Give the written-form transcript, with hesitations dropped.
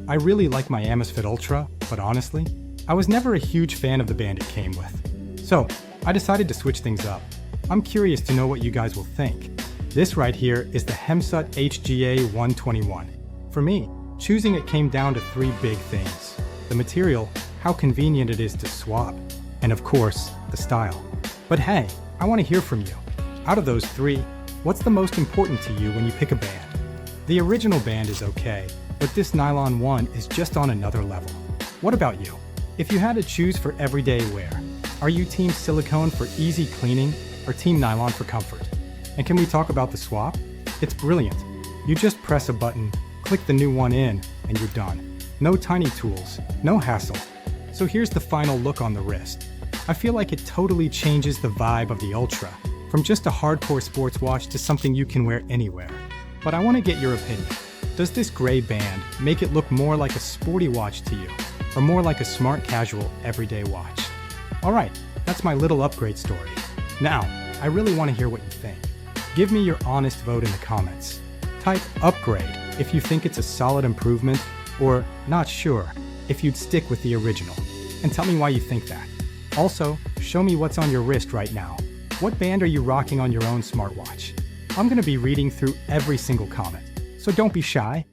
I really like my Amazfit Ultra, but honestly, I was never a huge fan of the band it came with. So, I decided to switch things up. I'm curious to know what you guys will think. This right here is the Hemsut HGA 121. For me, choosing it came down to three big things: the material, how convenient it is to swap, and of course, the style. But hey, I want to hear from you. Out of those three, what's the most important to you when you pick a band? The original band is okay, but this nylon one is just on another level. What about you? If you had to choose for everyday wear, are you team silicone for easy cleaning or team nylon for comfort? And can we talk about the swap? It's brilliant. You just press a button, click the new one in, and you're done. No tiny tools, no hassle. So here's the final look on the wrist. I feel like it totally changes the vibe of the Ultra, from just a hardcore sports watch to something you can wear anywhere. But I want to get your opinion. Does this gray band make it look more like a sporty watch to you, or more like a smart casual everyday watch? Alright, that's my little upgrade story. Now, I really want to hear what you think. Give me your honest vote in the comments. Type upgrade if you think it's a solid improvement, or not sure if you'd stick with the original. And tell me why you think that. Also, show me what's on your wrist right now. What band are you rocking on your own smartwatch? I'm going to be reading through every single comment, so don't be shy.